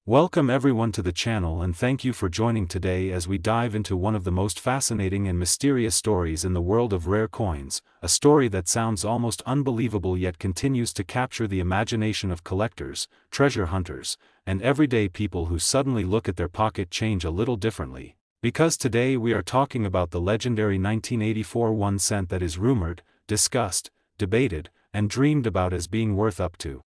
Welcome everyone to the channel and thank you for joining today as we dive into one of the most fascinating and mysterious stories in the world of rare coins, a story that sounds almost unbelievable yet continues to capture the imagination of collectors, treasure hunters, and everyday people who suddenly look at their pocket change a little differently. Because today we are talking about the legendary 1984 1 cent that is rumored, discussed, debated, and dreamed about as being worth up to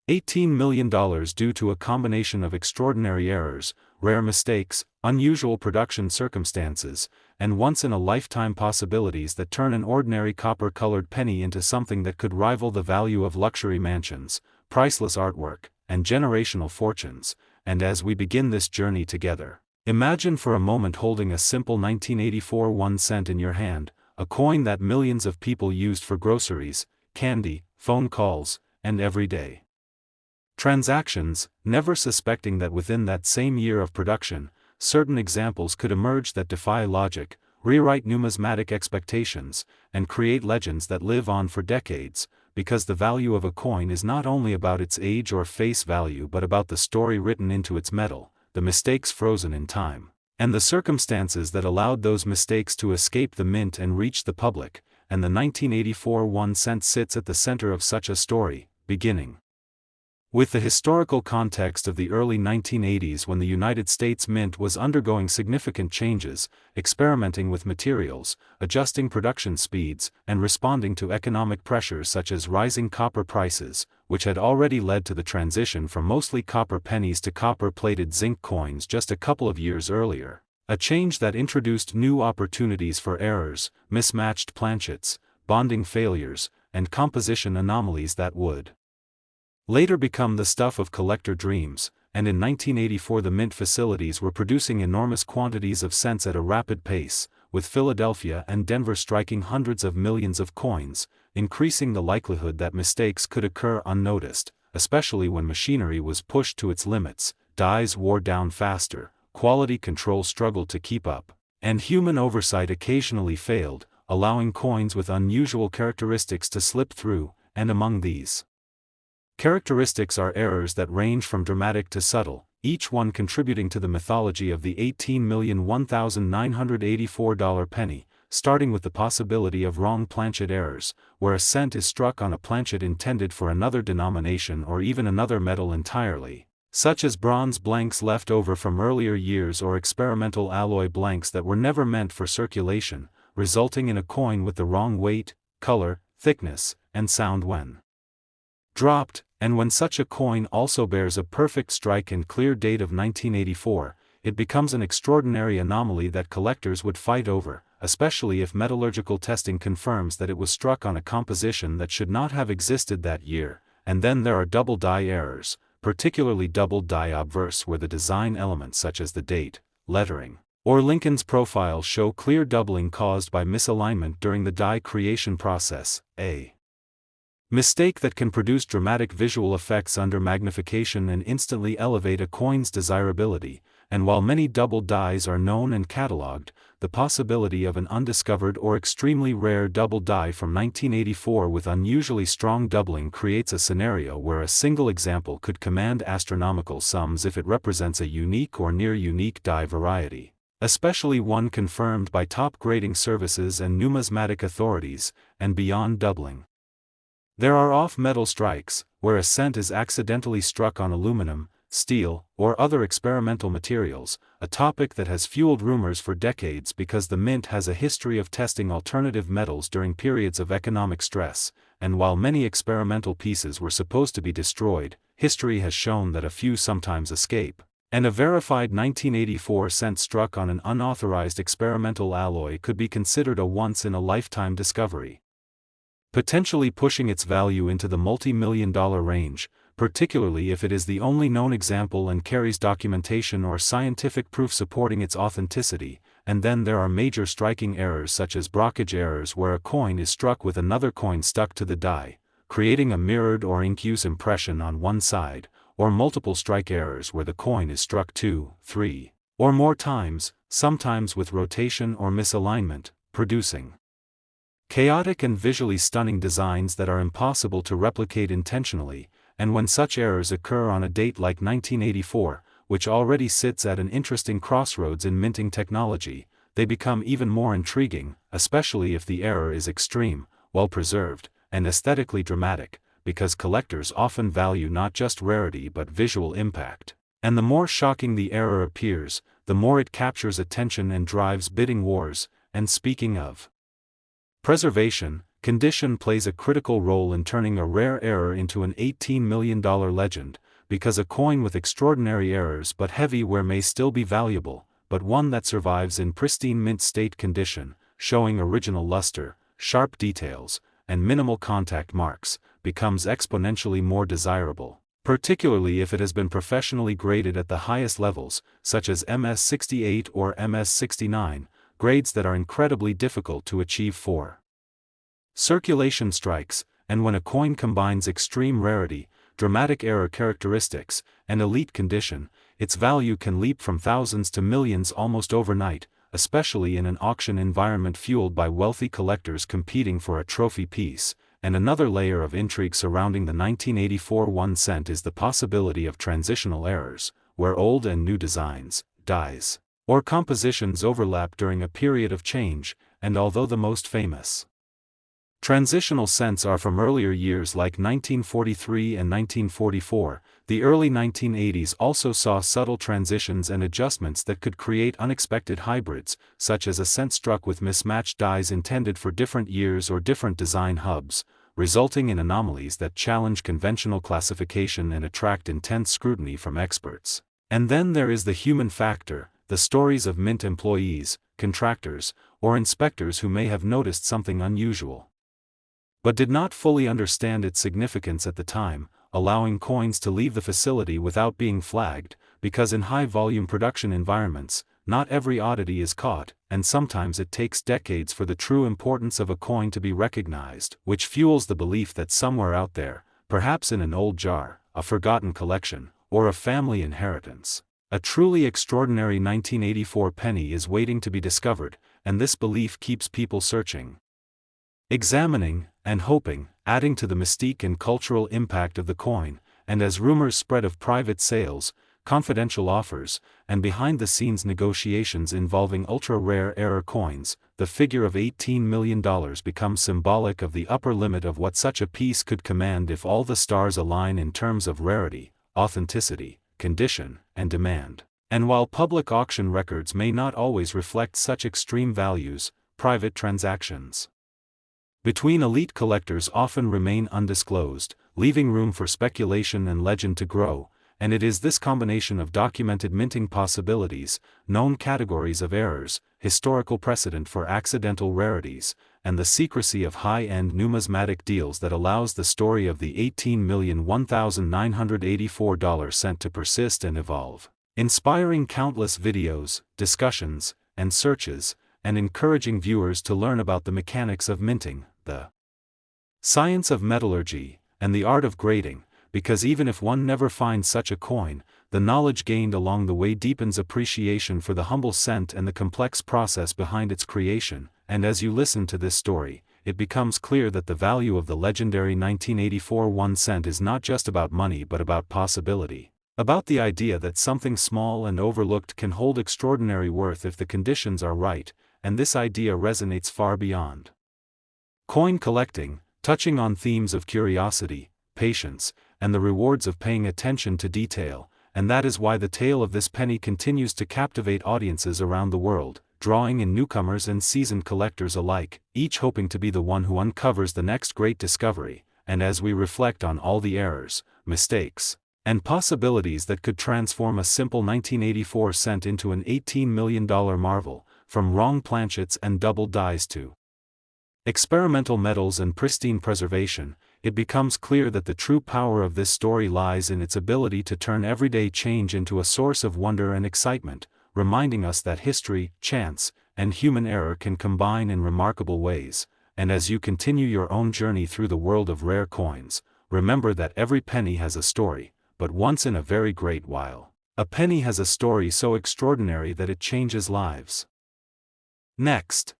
$18 million due to a combination of extraordinary errors, rare mistakes, unusual production circumstances, and once-in-a-lifetime possibilities that turn an ordinary copper-colored penny into something that could rival the value of luxury mansions, priceless artwork, and generational fortunes. And as we begin this journey together, imagine for a moment holding a simple 1984 1 cent in your hand, a coin that millions of people used for groceries, candy, phone calls, and everyday transactions, never suspecting that within that same year of production, certain examples could emerge that defy logic, rewrite numismatic expectations, and create legends that live on for decades, because the value of a coin is not only about its age or face value but about the story written into its metal, the mistakes frozen in time, and the circumstances that allowed those mistakes to escape the mint and reach the public, and the 1984 1 cent sits at the center of such a story, beginning with the historical context of the early 1980s when the United States Mint was undergoing significant changes, experimenting with materials, adjusting production speeds, and responding to economic pressures such as rising copper prices, which had already led to the transition from mostly copper pennies to copper-plated zinc coins just a couple of years earlier. A change that introduced new opportunities for errors, mismatched planchets, bonding failures, and composition anomalies that would later become the stuff of collector dreams, and in 1984 the mint facilities were producing enormous quantities of cents at a rapid pace, with Philadelphia and Denver striking hundreds of millions of coins, increasing the likelihood that mistakes could occur unnoticed, especially when machinery was pushed to its limits, dies wore down faster, quality control struggled to keep up, and human oversight occasionally failed, allowing coins with unusual characteristics to slip through, and among these characteristics are errors that range from dramatic to subtle, each one contributing to the mythology of the $18,001,984 penny, starting with the possibility of wrong planchet errors, where a cent is struck on a planchet intended for another denomination or even another metal entirely, such as bronze blanks left over from earlier years or experimental alloy blanks that were never meant for circulation, resulting in a coin with the wrong weight, color, thickness, and sound when dropped. And when such a coin also bears a perfect strike and clear date of 1984, it becomes an extraordinary anomaly that collectors would fight over, especially if metallurgical testing confirms that it was struck on a composition that should not have existed that year. And then there are double die errors, particularly double die obverse, where the design elements such as the date, lettering, or Lincoln's profile show clear doubling caused by misalignment during the die creation process, a mistake that can produce dramatic visual effects under magnification and instantly elevate a coin's desirability. And while many double dies are known and catalogued, the possibility of an undiscovered or extremely rare double die from 1984 with unusually strong doubling creates a scenario where a single example could command astronomical sums if it represents a unique or near-unique die variety, especially one confirmed by top grading services and numismatic authorities. And beyond doubling, there are off-metal strikes, where a cent is accidentally struck on aluminum, steel, or other experimental materials, a topic that has fueled rumors for decades because the mint has a history of testing alternative metals during periods of economic stress. And while many experimental pieces were supposed to be destroyed, history has shown that a few sometimes escape, and a verified 1984 cent struck on an unauthorized experimental alloy could be considered a once-in-a-lifetime discovery, potentially pushing its value into the multi-million-dollar range, particularly if it is the only known example and carries documentation or scientific proof supporting its authenticity. And then there are major striking errors such as brockage errors, where a coin is struck with another coin stuck to the die, creating a mirrored or incuse impression on one side, or multiple strike errors where the coin is struck 2, 3, or more times, sometimes with rotation or misalignment, producing chaotic and visually stunning designs that are impossible to replicate intentionally. and when such errors occur on a date like 1984, which already sits at an interesting crossroads in minting technology, they become even more intriguing, especially if the error is extreme, well-preserved, and aesthetically dramatic, because collectors often value not just rarity but visual impact. And the more shocking the error appears, the more it captures attention and drives bidding wars. And speaking of preservation, condition plays a critical role in turning a rare error into an $18 million legend, because a coin with extraordinary errors but heavyware may still be valuable, but one that survives in pristine mint state condition, showing original luster, sharp details, and minimal contact marks, becomes exponentially more desirable, particularly if it has been professionally graded at the highest levels, such as MS68 or MS69, grades that are incredibly difficult to achieve for circulation strikes. And when a coin combines extreme rarity, dramatic error characteristics, and elite condition, its value can leap from thousands to millions almost overnight, especially in an auction environment fueled by wealthy collectors competing for a trophy piece. And another layer of intrigue surrounding the 1984 1 cent is the possibility of transitional errors, where old and new designs, dies, or compositions overlap during a period of change. And although the most famous transitional cents are from earlier years like 1943 and 1944, the early 1980s also saw subtle transitions and adjustments that could create unexpected hybrids, such as a cent struck with mismatched dies intended for different years or different design hubs, resulting in anomalies that challenge conventional classification and attract intense scrutiny from experts. And then there is the human factor, the stories of mint employees, contractors, or inspectors who may have noticed something unusual, but did not fully understand its significance at the time, allowing coins to leave the facility without being flagged, because in high-volume production environments, not every oddity is caught, and sometimes it takes decades for the true importance of a coin to be recognized, which fuels the belief that somewhere out there, perhaps in an old jar, a forgotten collection, or a family inheritance, a truly extraordinary 1984 penny is waiting to be discovered, and this belief keeps people searching, examining, and hoping, adding to the mystique and cultural impact of the coin. And as rumors spread of private sales, confidential offers, and behind-the-scenes negotiations involving ultra-rare error coins, the figure of $18 million becomes symbolic of the upper limit of what such a piece could command if all the stars align in terms of rarity, authenticity, condition, and demand. And while public auction records may not always reflect such extreme values, private transactions between elite collectors often remain undisclosed, leaving room for speculation and legend to grow. And it is this combination of documented minting possibilities, known categories of errors, historical precedent for accidental rarities, and the secrecy of high-end numismatic deals that allows the story of the $18,001,984 cent to persist and evolve, inspiring countless videos, discussions, and searches, and encouraging viewers to learn about the mechanics of minting, the science of metallurgy, and the art of grading, because even if one never finds such a coin, the knowledge gained along the way deepens appreciation for the humble cent and the complex process behind its creation. And as you listen to this story, it becomes clear that the value of the legendary 1984 1 cent is not just about money but about possibility. About the idea that something small and overlooked can hold extraordinary worth if the conditions are right, and this idea resonates far beyond coin collecting, touching on themes of curiosity, patience, and the rewards of paying attention to detail. And that is why the tale of this penny continues to captivate audiences around the world, drawing in newcomers and seasoned collectors alike, each hoping to be the one who uncovers the next great discovery. And as we reflect on all the errors, mistakes, and possibilities that could transform a simple 1984 cent into an $18 million marvel, from wrong planchets and double dies to experimental metals and pristine preservation, it becomes clear that the true power of this story lies in its ability to turn everyday change into a source of wonder and excitement, reminding us that history, chance, and human error can combine in remarkable ways. And as you continue your own journey through the world of rare coins, remember that every penny has a story, but once in a very great while, a penny has a story so extraordinary that it changes lives. Next.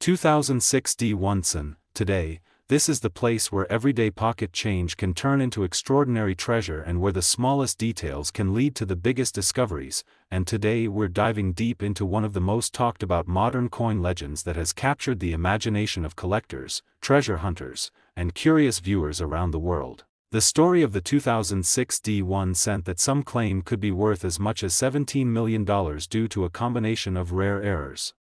2006 D. 1 cent. Today, This is the place where everyday pocket change can turn into extraordinary treasure and where the smallest details can lead to the biggest discoveries, and today we're diving deep into one of the most talked about modern coin legends that has captured the imagination of collectors, treasure hunters, and curious viewers around the world. The story of the 2006 D1 cent that some claim could be worth as much as $17 million due to a combination of rare errors,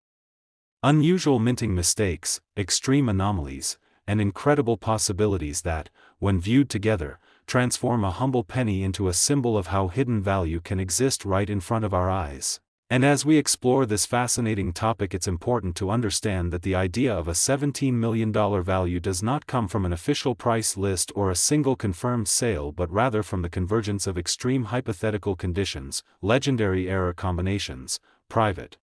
unusual minting mistakes, extreme anomalies, and incredible possibilities that, when viewed together, transform a humble penny into a symbol of how hidden value can exist right in front of our eyes. And as we explore this fascinating topic, it's important to understand that the idea of a $17 million value does not come from an official price list or a single confirmed sale, but rather from the convergence of extreme hypothetical conditions, legendary error combinations, private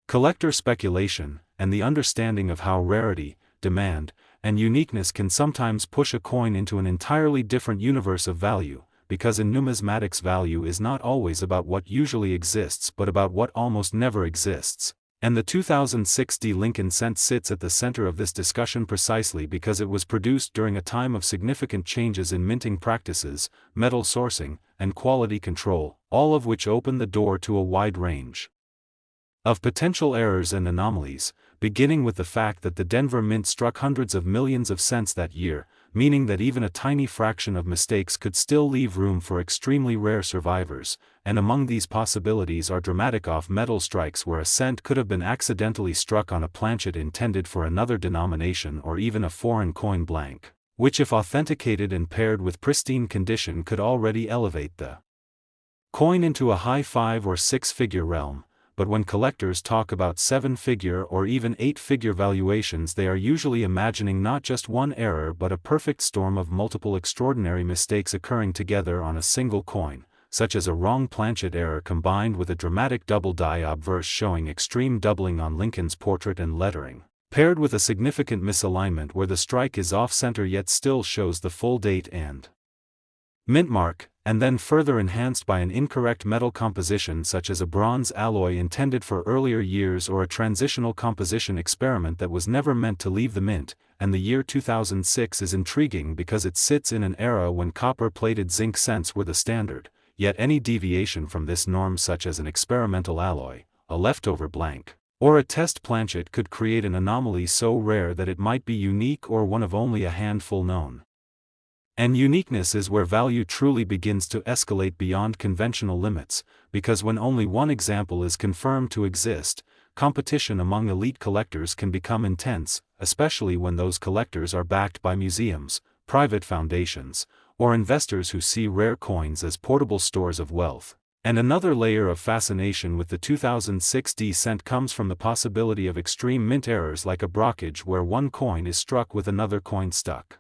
collector speculation, and the understanding of how rarity, demand, and uniqueness can sometimes push a coin into an entirely different universe of value, because in numismatics value is not always about what usually exists but about what almost never exists. And the 2006 Lincoln cent sits at the center of this discussion precisely because it was produced during a time of significant changes in minting practices, metal sourcing, and quality control, all of which open the door to a wide range of potential errors and anomalies, beginning with the fact that the Denver Mint struck hundreds of millions of cents that year, meaning that even a tiny fraction of mistakes could still leave room for extremely rare survivors, and among these possibilities are dramatic off-metal strikes where a cent could have been accidentally struck on a planchet intended for another denomination or even a foreign coin blank, which if authenticated and paired with pristine condition could already elevate the coin into a high 5- or 6-figure realm. But when collectors talk about 7-figure or even 8-figure valuations, they are usually imagining not just one error but a perfect storm of multiple extraordinary mistakes occurring together on a single coin, such as a wrong planchet error combined with a dramatic double die obverse showing extreme doubling on Lincoln's portrait and lettering, paired with a significant misalignment where the strike is off-center yet still shows the full date and mint mark, and then further enhanced by an incorrect metal composition such as a bronze alloy intended for earlier years or a transitional composition experiment that was never meant to leave the mint. And the year 2006 is intriguing because it sits in an era when copper-plated zinc cents were the standard, yet any deviation from this norm such as an experimental alloy, a leftover blank, or a test planchet could create an anomaly so rare that it might be unique or one of only a handful known. And uniqueness is where value truly begins to escalate beyond conventional limits, because when only one example is confirmed to exist, competition among elite collectors can become intense, especially when those collectors are backed by museums, private foundations, or investors who see rare coins as portable stores of wealth. And another layer of fascination with the 2006 D cent comes from the possibility of extreme mint errors like a brockage where one coin is struck with another coin stuck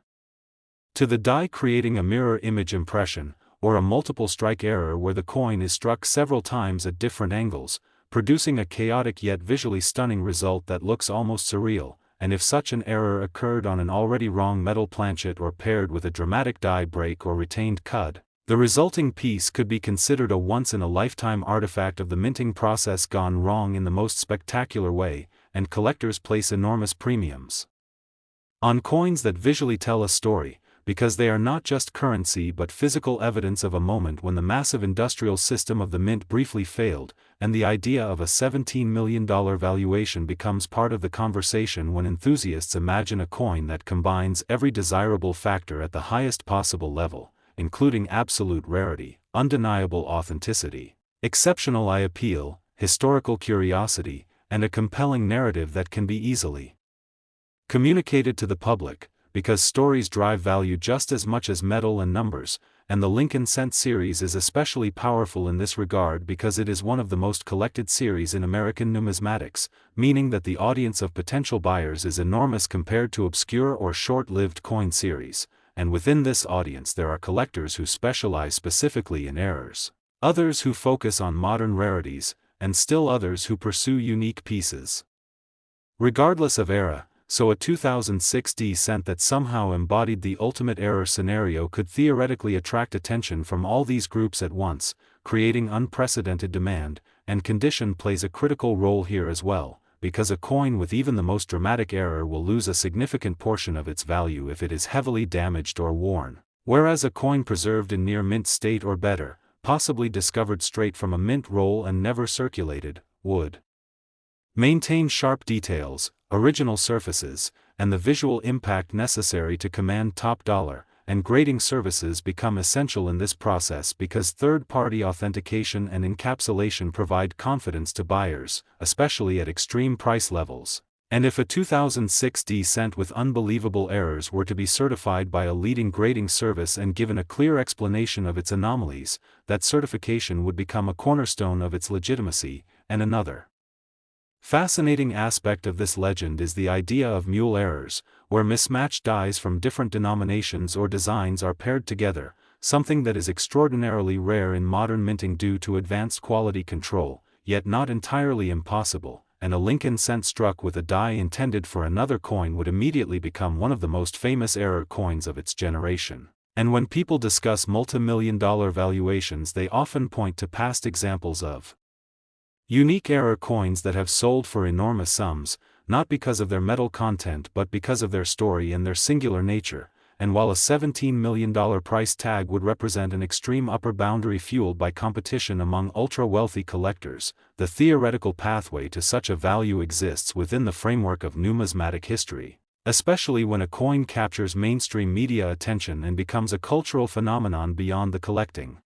to the die, creating a mirror image impression, or a multiple strike error where the coin is struck several times at different angles, producing a chaotic yet visually stunning result that looks almost surreal. And if such an error occurred on an already wrong metal planchet or paired with a dramatic die break or retained cud, the resulting piece could be considered a once-in-a-lifetime artifact of the minting process gone wrong in the most spectacular way, and collectors place enormous premiums on coins that visually tell a story, because they are not just currency but physical evidence of a moment when the massive industrial system of the mint briefly failed, and the idea of a $17 million valuation becomes part of the conversation when enthusiasts imagine a coin that combines every desirable factor at the highest possible level, including absolute rarity, undeniable authenticity, exceptional eye appeal, historical curiosity, and a compelling narrative that can be easily communicated to the public, because stories drive value just as much as metal and numbers, and the Lincoln cent series is especially powerful in this regard because it is one of the most collected series in American numismatics, meaning that the audience of potential buyers is enormous compared to obscure or short-lived coin series, and within this audience there are collectors who specialize specifically in errors, others who focus on modern rarities, and still others who pursue unique pieces. Regardless of era, so a 2006 D cent that somehow embodied the ultimate error scenario could theoretically attract attention from all these groups at once, creating unprecedented demand, and condition plays a critical role here as well, because a coin with even the most dramatic error will lose a significant portion of its value if it is heavily damaged or worn, whereas a coin preserved in near mint state or better, possibly discovered straight from a mint roll and never circulated, would maintain sharp details, original surfaces, and the visual impact necessary to command top dollar, and grading services become essential in this process because third-party authentication and encapsulation provide confidence to buyers, especially at extreme price levels. And if a 2006 D cent with unbelievable errors were to be certified by a leading grading service and given a clear explanation of its anomalies, that certification would become a cornerstone of its legitimacy. And another fascinating aspect of this legend is the idea of mule errors, where mismatched dies from different denominations or designs are paired together, something that is extraordinarily rare in modern minting due to advanced quality control, yet not entirely impossible, and a Lincoln cent struck with a die intended for another coin would immediately become one of the most famous error coins of its generation. And when people discuss multi-million-dollar valuations, they often point to past examples of unique error coins that have sold for enormous sums, not because of their metal content but because of their story and their singular nature. And while a $17 million price tag would represent an extreme upper boundary fueled by competition among ultra-wealthy collectors, the theoretical pathway to such a value exists within the framework of numismatic history, especially when a coin captures mainstream media attention and becomes a cultural phenomenon beyond the collecting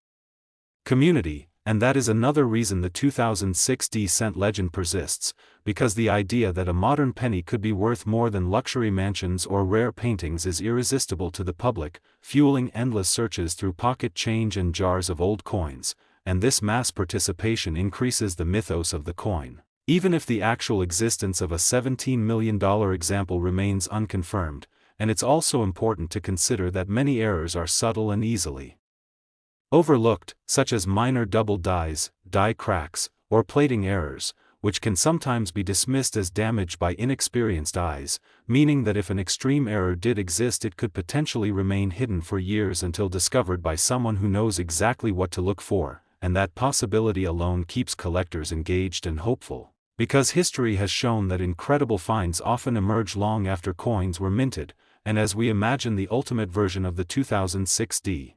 community. And that is another reason the 2006 D cent legend persists, because the idea that a modern penny could be worth more than luxury mansions or rare paintings is irresistible to the public, fueling endless searches through pocket change and jars of old coins, and this mass participation increases the mythos of the coin, even if the actual existence of a $17 million example remains unconfirmed. And it's also important to consider that many errors are subtle and easily overlooked, such as minor double dies, die cracks, or plating errors, which can sometimes be dismissed as damage by inexperienced eyes, meaning that if an extreme error did exist it could potentially remain hidden for years until discovered by someone who knows exactly what to look for, and that possibility alone keeps collectors engaged and hopeful, because history has shown that incredible finds often emerge long after coins were minted. And as we imagine the ultimate version of the 2006 D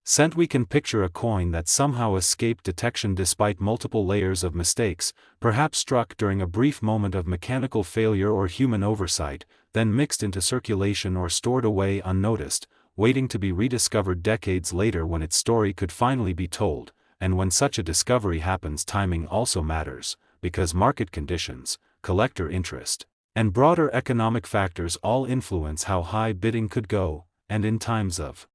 cent, we can picture a coin that somehow escaped detection despite multiple layers of mistakes, perhaps struck during a brief moment of mechanical failure or human oversight, then mixed into circulation or stored away unnoticed, waiting to be rediscovered decades later when its story could finally be told. And when such a discovery happens, timing also matters, because market conditions, collector interest, and broader economic factors all influence how high bidding could go. And in times of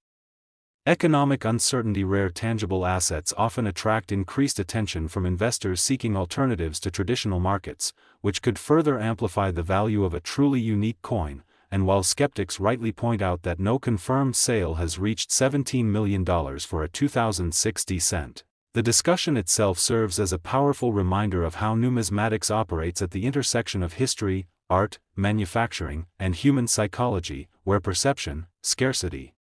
economic uncertainty, rare tangible assets often attract increased attention from investors seeking alternatives to traditional markets, which could further amplify the value of a truly unique coin. And while skeptics rightly point out that no confirmed sale has reached $17 million for a 2006 D cent, the discussion itself serves as a powerful reminder of how numismatics operates at the intersection of history, art, manufacturing, and human psychology, where perception, scarcity,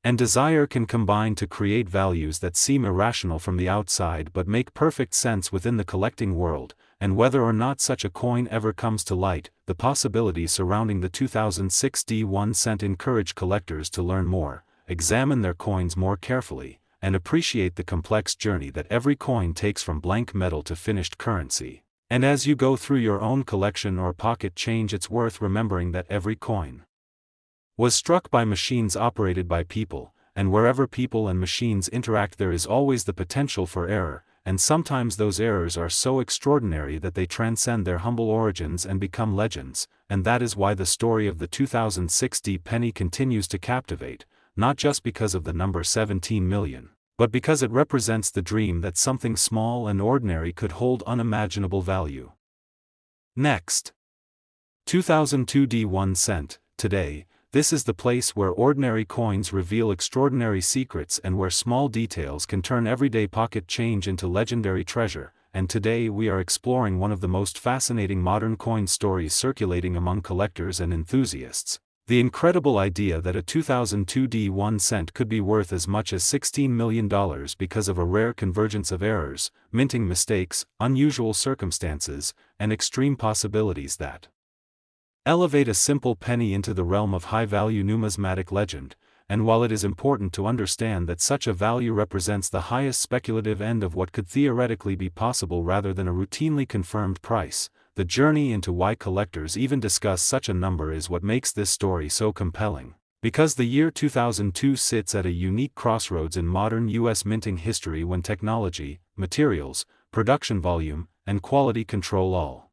and desire can combine to create values that seem irrational from the outside but make perfect sense within the collecting world. And whether or not such a coin ever comes to light, the possibilities surrounding the 2006 D1 cent encourage collectors to learn more, examine their coins more carefully, and appreciate the complex journey that every coin takes from blank metal to finished currency. And as you go through your own collection or pocket change, it's worth remembering that every coin was struck by machines operated by people, and wherever people and machines interact there is always the potential for error, and sometimes those errors are so extraordinary that they transcend their humble origins and become legends. And that is why the story of the 2006 D penny continues to captivate, not just because of the number 17 million, but because it represents the dream that something small and ordinary could hold unimaginable value. Next, 2002 D1 cent. Today, this is the place where ordinary coins reveal extraordinary secrets and where small details can turn everyday pocket change into legendary treasure. And today we are exploring one of the most fascinating modern coin stories circulating among collectors and enthusiasts, The incredible idea that a 2002 D1 cent could be worth as much as $16 million because of a rare convergence of errors, minting mistakes, unusual circumstances, and extreme possibilities that elevate a simple penny into the realm of high-value numismatic legend. And while it is important to understand that such a value represents the highest speculative end of what could theoretically be possible rather than a routinely confirmed price, the journey into why collectors even discuss such a number is what makes this story so compelling. Because the year 2002 sits at a unique crossroads in modern U.S. minting history when technology, materials, production volume, and quality control all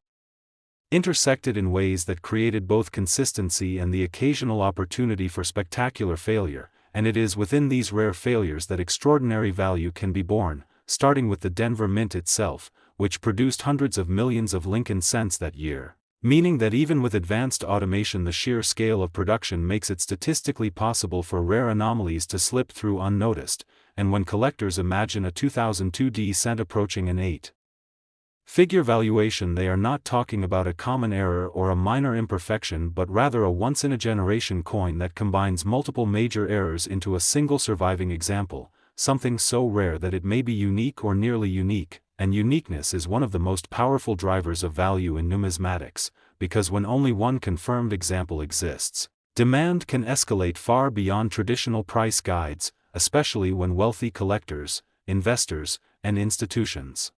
intersected in ways that created both consistency and the occasional opportunity for spectacular failure, and it is within these rare failures that extraordinary value can be born, starting with the Denver Mint itself, which produced hundreds of millions of Lincoln cents that year, meaning that even with advanced automation the sheer scale of production makes it statistically possible for rare anomalies to slip through unnoticed, and when collectors imagine a 2002 D cent approaching an 8-figure valuation, they are not talking about a common error or a minor imperfection but rather a once-in-a-generation coin that combines multiple major errors into a single surviving example, something so rare that it may be unique or nearly unique, and uniqueness is one of the most powerful drivers of value in numismatics, because when only one confirmed example exists, demand can escalate far beyond traditional price guides, especially when wealthy collectors, investors, and institutions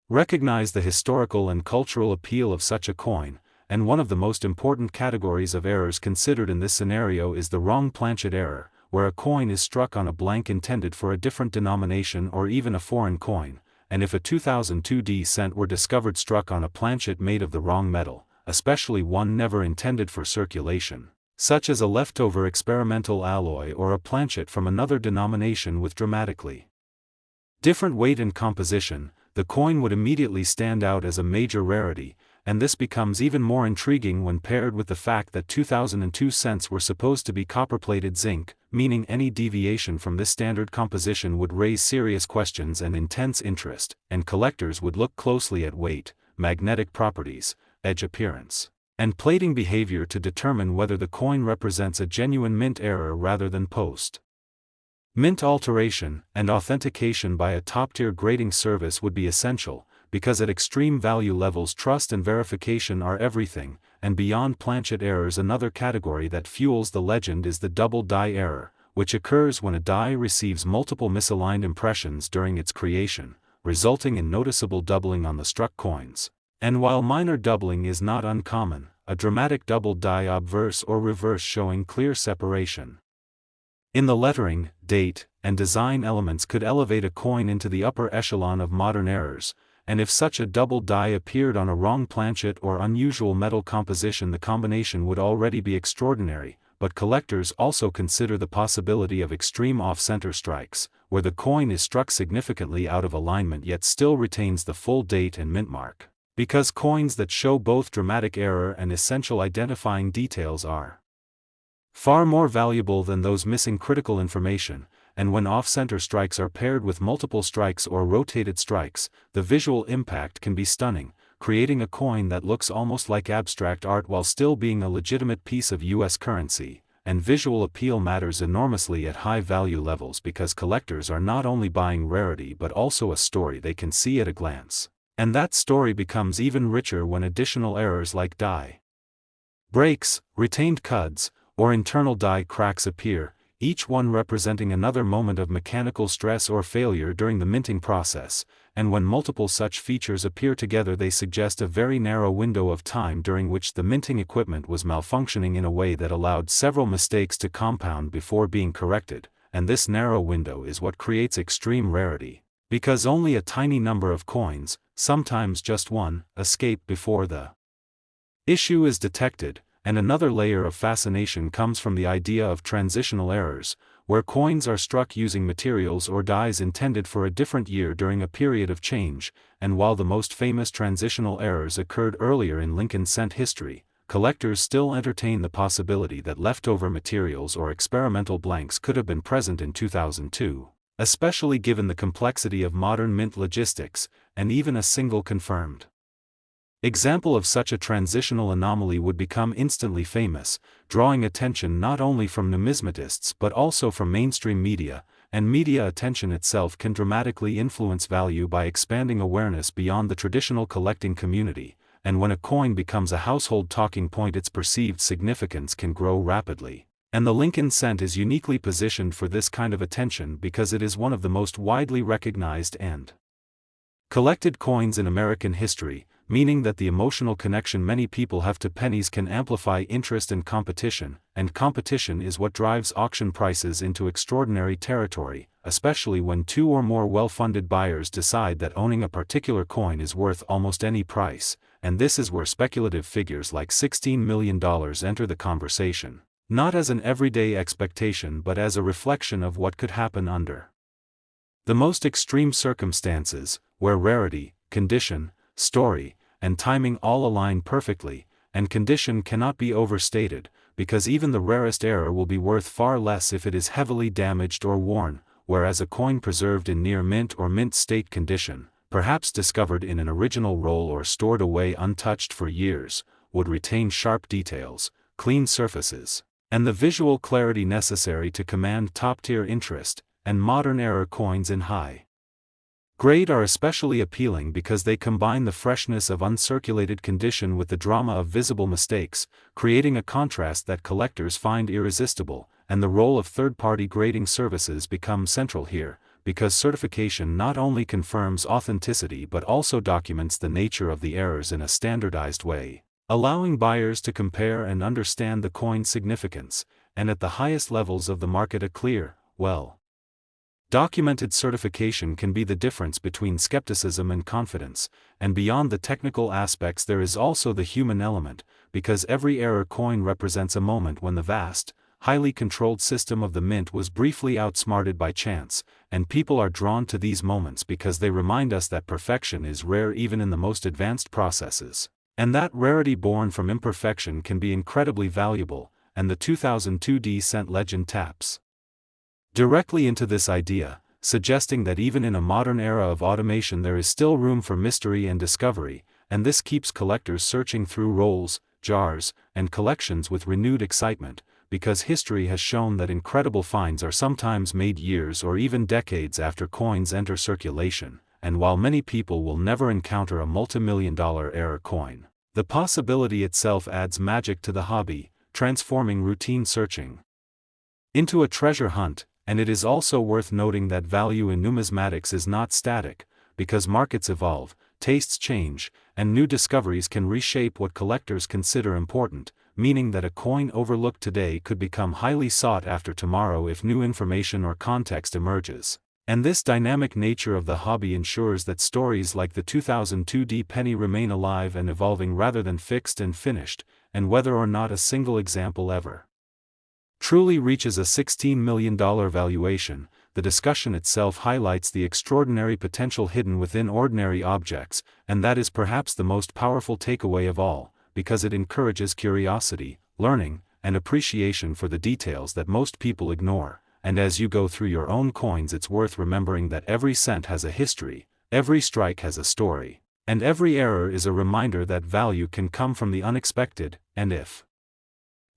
recognize the historical and cultural appeal of such a coin. And one of the most important categories of errors considered in this scenario is the wrong planchet error, where a coin is struck on a blank intended for a different denomination or even a foreign coin, and if a 2002 D cent were discovered struck on a planchet made of the wrong metal, especially one never intended for circulation, such as a leftover experimental alloy or a planchet from another denomination with dramatically different weight and composition, the coin would immediately stand out as a major rarity, and this becomes even more intriguing when paired with the fact that 2002 cents were supposed to be copper-plated zinc, meaning any deviation from this standard composition would raise serious questions and intense interest, and collectors would look closely at weight, magnetic properties, edge appearance, and plating behavior to determine whether the coin represents a genuine mint error rather than post-mint alteration, and authentication by a top-tier grading service would be essential, because at extreme value levels trust and verification are everything, and beyond planchet errors another category that fuels the legend is the double die error, which occurs when a die receives multiple misaligned impressions during its creation, resulting in noticeable doubling on the struck coins. And while minor doubling is not uncommon, a dramatic double die obverse or reverse showing clear separation in the lettering, date, and design elements could elevate a coin into the upper echelon of modern errors, and if such a double die appeared on a wrong planchet or unusual metal composition the combination would already be extraordinary, but collectors also consider the possibility of extreme off-center strikes, where the coin is struck significantly out of alignment yet still retains the full date and mint mark, because coins that show both dramatic error and essential identifying details are far more valuable than those missing critical information, and when off-center strikes are paired with multiple strikes or rotated strikes, the visual impact can be stunning, creating a coin that looks almost like abstract art while still being a legitimate piece of U.S. currency, and visual appeal matters enormously at high value levels because collectors are not only buying rarity but also a story they can see at a glance, and that story becomes even richer when additional errors like die breaks, retained cuds, or internal die cracks appear, each one representing another moment of mechanical stress or failure during the minting process, and when multiple such features appear together they suggest a very narrow window of time during which the minting equipment was malfunctioning in a way that allowed several mistakes to compound before being corrected, and this narrow window is what creates extreme rarity, because only a tiny number of coins, sometimes just one, escape before the issue is detected. And another layer of fascination comes from the idea of transitional errors, where coins are struck using materials or dies intended for a different year during a period of change, and while the most famous transitional errors occurred earlier in Lincoln cent history, collectors still entertain the possibility that leftover materials or experimental blanks could have been present in 2002, especially given the complexity of modern mint logistics, and even a single confirmed Example of such a transitional anomaly would become instantly famous, drawing attention not only from numismatists but also from mainstream media, and media attention itself can dramatically influence value by expanding awareness beyond the traditional collecting community, and when a coin becomes a household talking point its perceived significance can grow rapidly. And the Lincoln cent is uniquely positioned for this kind of attention because it is one of the most widely recognized and collected coins in American history, meaning that the emotional connection many people have to pennies can amplify interest and competition is what drives auction prices into extraordinary territory, especially when two or more well-funded buyers decide that owning a particular coin is worth almost any price, and this is where speculative figures like $16 million enter the conversation, not as an everyday expectation but as a reflection of what could happen under the most extreme circumstances, where rarity, condition, story, and timing all align perfectly, and condition cannot be overstated, because even the rarest error will be worth far less if it is heavily damaged or worn, whereas a coin preserved in near mint or mint state condition, perhaps discovered in an original roll or stored away untouched for years, would retain sharp details, clean surfaces, and the visual clarity necessary to command top-tier interest, and modern error coins in high grade are especially appealing because they combine the freshness of uncirculated condition with the drama of visible mistakes, creating a contrast that collectors find irresistible, and the role of third-party grading services becomes central here, because certification not only confirms authenticity but also documents the nature of the errors in a standardized way, allowing buyers to compare and understand the coin's significance, and at the highest levels of the market a clear, documented certification can be the difference between skepticism and confidence, and beyond the technical aspects there is also the human element, because every error coin represents a moment when the vast, highly controlled system of the mint was briefly outsmarted by chance, and people are drawn to these moments because they remind us that perfection is rare even in the most advanced processes, and that rarity born from imperfection can be incredibly valuable, and the 2002 cent legend taps directly into this idea, suggesting that even in a modern era of automation there is still room for mystery and discovery, and this keeps collectors searching through rolls, jars, and collections with renewed excitement, because history has shown that incredible finds are sometimes made years or even decades after coins enter circulation, and while many people will never encounter a multimillion-dollar error coin, the possibility itself adds magic to the hobby, transforming routine searching into a treasure hunt. And it is also worth noting that value in numismatics is not static, because markets evolve, tastes change, and new discoveries can reshape what collectors consider important, meaning that a coin overlooked today could become highly sought after tomorrow if new information or context emerges. And this dynamic nature of the hobby ensures that stories like the 2002 penny remain alive and evolving rather than fixed and finished, and whether or not a single example ever truly reaches a $16 million valuation, the discussion itself highlights the extraordinary potential hidden within ordinary objects, and that is perhaps the most powerful takeaway of all, because it encourages curiosity, learning, and appreciation for the details that most people ignore, and as you go through your own coins it's worth remembering that every cent has a history, every strike has a story, and every error is a reminder that value can come from the unexpected, and if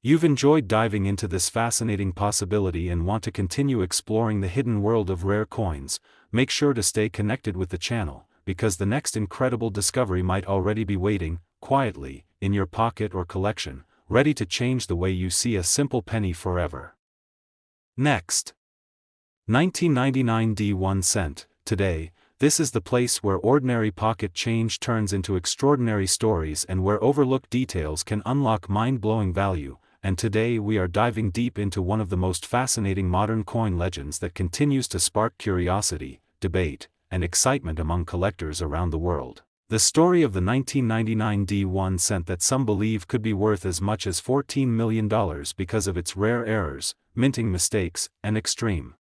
you've enjoyed diving into this fascinating possibility and want to continue exploring the hidden world of rare coins, make sure to stay connected with the channel, because the next incredible discovery might already be waiting, quietly, in your pocket or collection, ready to change the way you see a simple penny forever. Next. 1999 D1 cent. Today, this is the place where ordinary pocket change turns into extraordinary stories and where overlooked details can unlock mind-blowing value. And today we are diving deep into one of the most fascinating modern coin legends that continues to spark curiosity, debate, and excitement among collectors around the world. The story of the 1999 D1 cent that some believe could be worth as much as $14 million because of its rare errors, minting mistakes, and extreme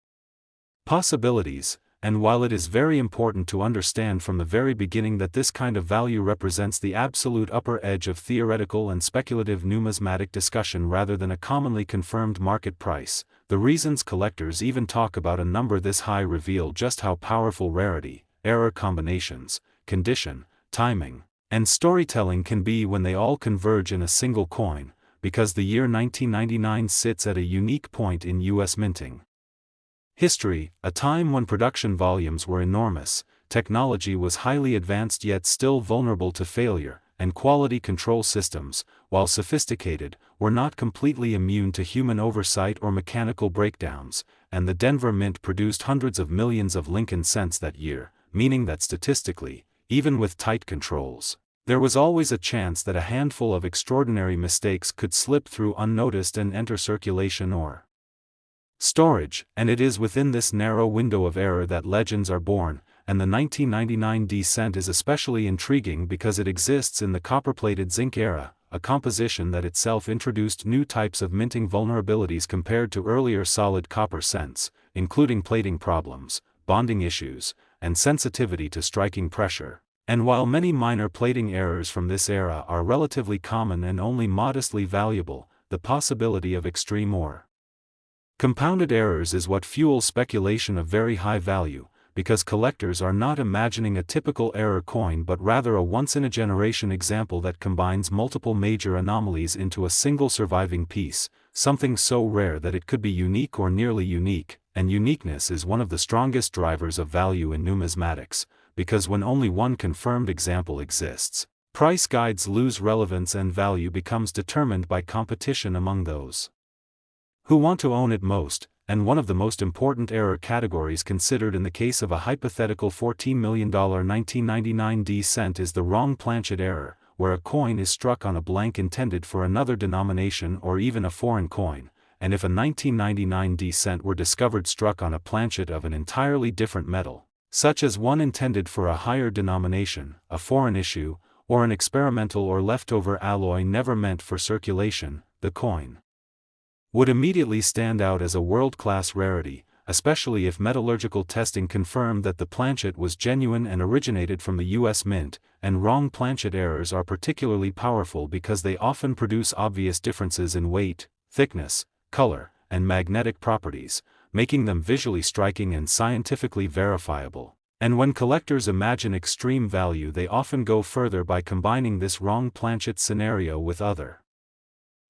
possibilities. And while it is very important to understand from the very beginning that this kind of value represents the absolute upper edge of theoretical and speculative numismatic discussion rather than a commonly confirmed market price, the reasons collectors even talk about a number this high reveal just how powerful rarity, error combinations, condition, timing, And storytelling can be when they all converge in a single coin, because the year 1999 sits at a unique point in U.S. minting history, a time when production volumes were enormous, technology was highly advanced yet still vulnerable to failure, and quality control systems, while sophisticated, were not completely immune to human oversight or mechanical breakdowns, and the Denver Mint produced hundreds of millions of Lincoln cents that year, meaning that statistically, even with tight controls, there was always a chance that a handful of extraordinary mistakes could slip through unnoticed and enter circulation or storage, and it is within this narrow window of error that legends are born, and the 1999 descent is especially intriguing because it exists in the copper-plated zinc era, a composition that itself introduced new types of minting vulnerabilities compared to earlier solid copper cents, including plating problems, bonding issues, and sensitivity to striking pressure. And while many minor plating errors from this era are relatively common and only modestly valuable, the possibility of extreme or compounded errors is what fuels speculation of very high value, because collectors are not imagining a typical error coin but rather a once-in-a-generation example that combines multiple major anomalies into a single surviving piece, something so rare that it could be unique or nearly unique, and uniqueness is one of the strongest drivers of value in numismatics, because when only one confirmed example exists, price guides lose relevance and value becomes determined by competition among those who want to own it most, and one of the most important error categories considered in the case of a hypothetical $14 million 1999 descent is the wrong planchet error, where a coin is struck on a blank intended for another denomination or even a foreign coin, and if a 1999 descent were discovered struck on a planchet of an entirely different metal, such as one intended for a higher denomination, a foreign issue, or an experimental or leftover alloy never meant for circulation, the coin would immediately stand out as a world-class rarity, especially if metallurgical testing confirmed that the planchet was genuine and originated from the U.S. Mint, and wrong planchet errors are particularly powerful because they often produce obvious differences in weight, thickness, color, and magnetic properties, making them visually striking and scientifically verifiable. And when collectors imagine extreme value, they often go further by combining this wrong planchet scenario with other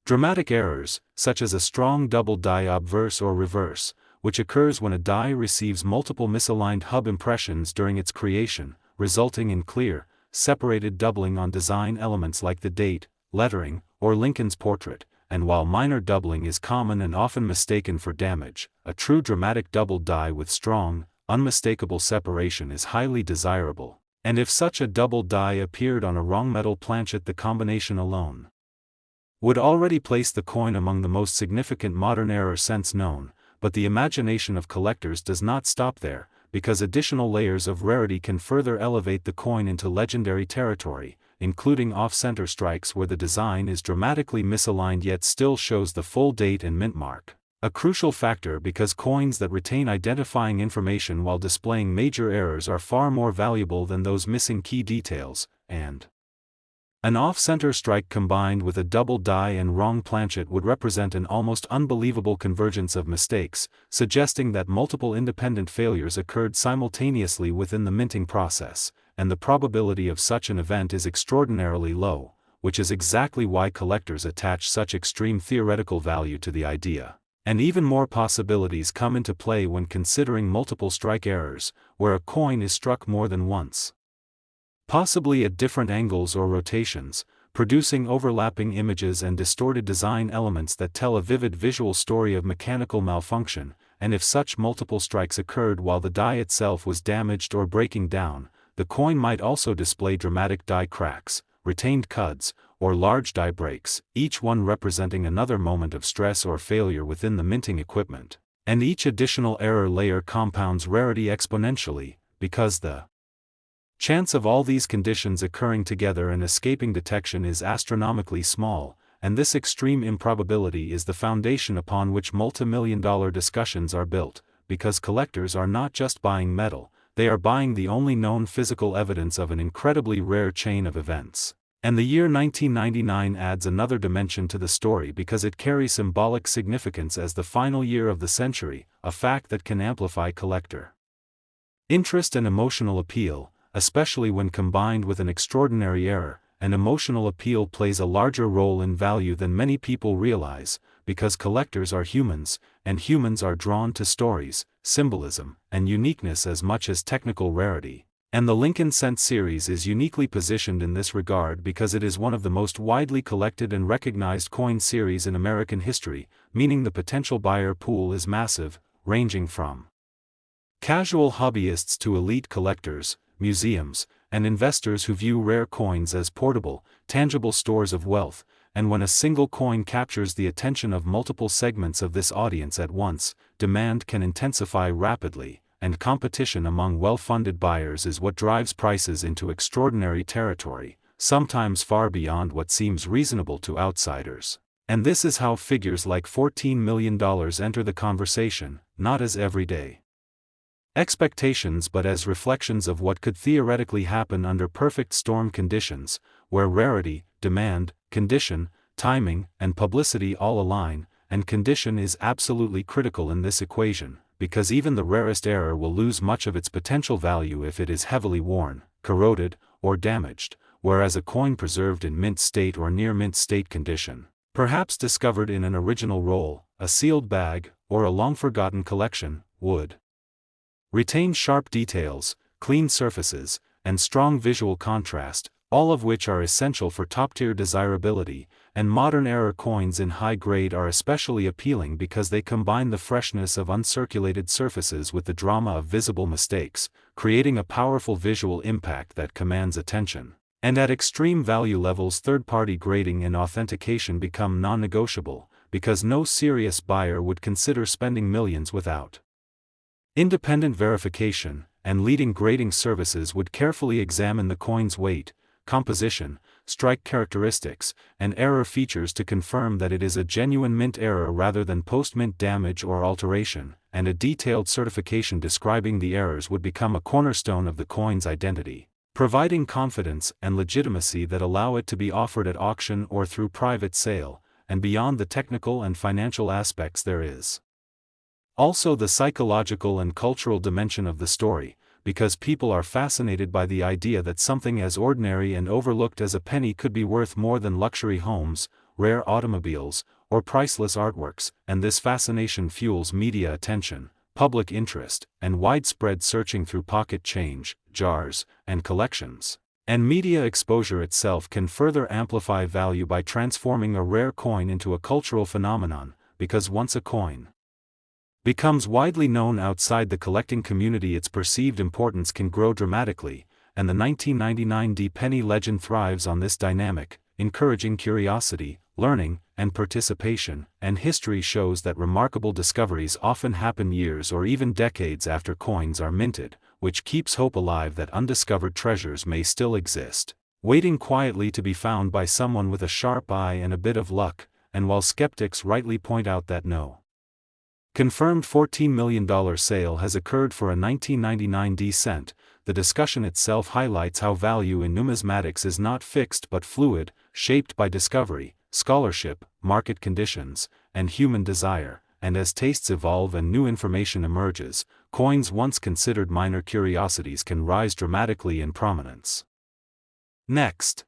dramatic errors, such as a strong double die obverse or reverse, which occurs when a die receives multiple misaligned hub impressions during its creation, resulting in clear, separated doubling on design elements like the date, lettering, or Lincoln's portrait, and while minor doubling is common and often mistaken for damage, a true dramatic double die with strong, unmistakable separation is highly desirable, and if such a double die appeared on a wrong metal planchet, the combination alone would already place the coin among the most significant modern error cents known, but the imagination of collectors does not stop there, because additional layers of rarity can further elevate the coin into legendary territory, including off-center strikes where the design is dramatically misaligned yet still shows the full date and mint mark, a crucial factor because coins that retain identifying information while displaying major errors are far more valuable than those missing key details, and an off-center strike combined with a double die and wrong planchet would represent an almost unbelievable convergence of mistakes, suggesting that multiple independent failures occurred simultaneously within the minting process, and the probability of such an event is extraordinarily low, which is exactly why collectors attach such extreme theoretical value to the idea. And even more possibilities come into play when considering multiple strike errors, where a coin is struck more than once, possibly at different angles or rotations, producing overlapping images and distorted design elements that tell a vivid visual story of mechanical malfunction, and if such multiple strikes occurred while the die itself was damaged or breaking down, the coin might also display dramatic die cracks, retained cuds, or large die breaks, each one representing another moment of stress or failure within the minting equipment. And each additional error layer compounds rarity exponentially, because the chance of all these conditions occurring together and escaping detection is astronomically small, and this extreme improbability is the foundation upon which multi-million-dollar discussions are built, because collectors are not just buying metal, they are buying the only known physical evidence of an incredibly rare chain of events. And the year 1999 adds another dimension to the story because it carries symbolic significance as the final year of the century, a fact that can amplify collector interest and emotional appeal, especially when combined with an extraordinary error, and emotional appeal plays a larger role in value than many people realize, because collectors are humans, and humans are drawn to stories, symbolism, and uniqueness as much as technical rarity. And the Lincoln Cent series is uniquely positioned in this regard because it is one of the most widely collected and recognized coin series in American history, meaning the potential buyer pool is massive, ranging from casual hobbyists to elite collectors, museums, and investors who view rare coins as portable, tangible stores of wealth. And when a single coin captures the attention of multiple segments of this audience at once, demand can intensify rapidly, and competition among well-funded buyers is what drives prices into extraordinary territory, sometimes far beyond what seems reasonable to outsiders. And this is how figures like $14 million enter the conversation, not as everyday expectations but as reflections of what could theoretically happen under perfect storm conditions, where rarity, demand, condition, timing, and publicity all align, and condition is absolutely critical in this equation, because even the rarest error will lose much of its potential value if it is heavily worn, corroded, or damaged, whereas a coin preserved in mint state or near mint state condition, perhaps discovered in an original roll, a sealed bag, or a long-forgotten collection, would retain sharp details, clean surfaces, and strong visual contrast, all of which are essential for top-tier desirability, and modern era coins in high grade are especially appealing because they combine the freshness of uncirculated surfaces with the drama of visible mistakes, creating a powerful visual impact that commands attention. And at extreme value levels, third-party grading and authentication become non-negotiable, because no serious buyer would consider spending millions without independent verification, and leading grading services would carefully examine the coin's weight, composition, strike characteristics, and error features to confirm that it is a genuine mint error rather than post-mint damage or alteration, and a detailed certification describing the errors would become a cornerstone of the coin's identity, providing confidence and legitimacy that allow it to be offered at auction or through private sale. And beyond the technical and financial aspects, there is also the psychological and cultural dimension of the story, because people are fascinated by the idea that something as ordinary and overlooked as a penny could be worth more than luxury homes, rare automobiles, or priceless artworks, and this fascination fuels media attention, public interest, and widespread searching through pocket change, jars, and collections. And media exposure itself can further amplify value by transforming a rare coin into a cultural phenomenon, because once a coin becomes widely known outside the collecting community, its perceived importance can grow dramatically, and the 1999 penny legend thrives on this dynamic, encouraging curiosity, learning, and participation. And history shows that remarkable discoveries often happen years or even decades after coins are minted, which keeps hope alive that undiscovered treasures may still exist, waiting quietly to be found by someone with a sharp eye and a bit of luck. And while skeptics rightly point out that no confirmed $14 million sale has occurred for a 1999 cent, the discussion itself highlights how value in numismatics is not fixed but fluid, shaped by discovery, scholarship, market conditions, and human desire. And as tastes evolve and new information emerges, coins once considered minor curiosities can rise dramatically in prominence. Next,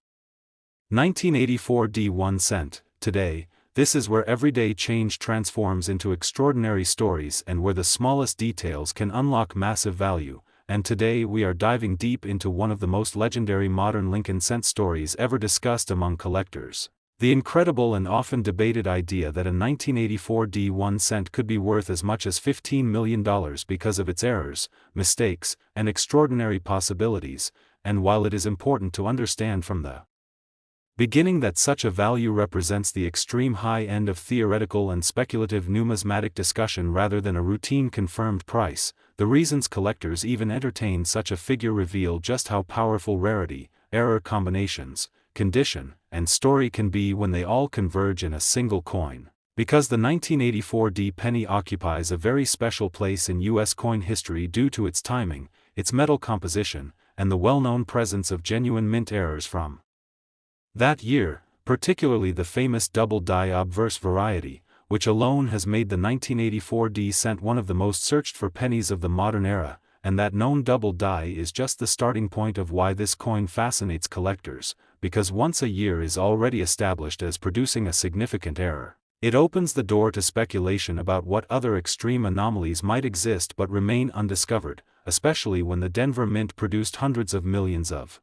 1984 1 cent. Today, this is where everyday change transforms into extraordinary stories and where the smallest details can unlock massive value. And today we are diving deep into one of the most legendary modern Lincoln Cent stories ever discussed among collectors. The incredible and often debated idea that a 1984 1 cent could be worth as much as $15 million because of its errors, mistakes, and extraordinary possibilities. And while it is important to understand from the beginning that such a value represents the extreme high end of theoretical and speculative numismatic discussion rather than a routine confirmed price, the reasons collectors even entertain such a figure reveal just how powerful rarity, error combinations, condition, and story can be when they all converge in a single coin. Because the 1984 penny occupies a very special place in U.S. coin history due to its timing, its metal composition, and the well-known presence of genuine mint errors from that year, particularly the famous double-die obverse variety, which alone has made the 1984 cent one of the most searched for pennies of the modern era. and that known double die is just the starting point of why this coin fascinates collectors, because once a year is already established as producing a significant error. It opens the door to speculation about what other extreme anomalies might exist but remain undiscovered, especially when the Denver Mint produced hundreds of millions of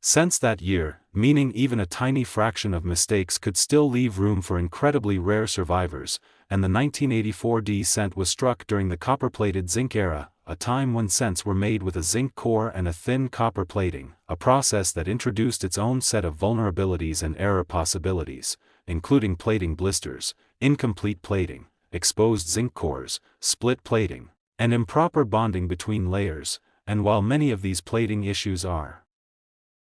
cents that year, meaning even a tiny fraction of mistakes could still leave room for incredibly rare survivors, and the 1984 D cent was struck during the copper-plated zinc era, a time when cents were made with a zinc core and a thin copper plating, a process that introduced its own set of vulnerabilities and error possibilities, including plating blisters, incomplete plating, exposed zinc cores, split plating, and improper bonding between layers. And while many of these plating issues are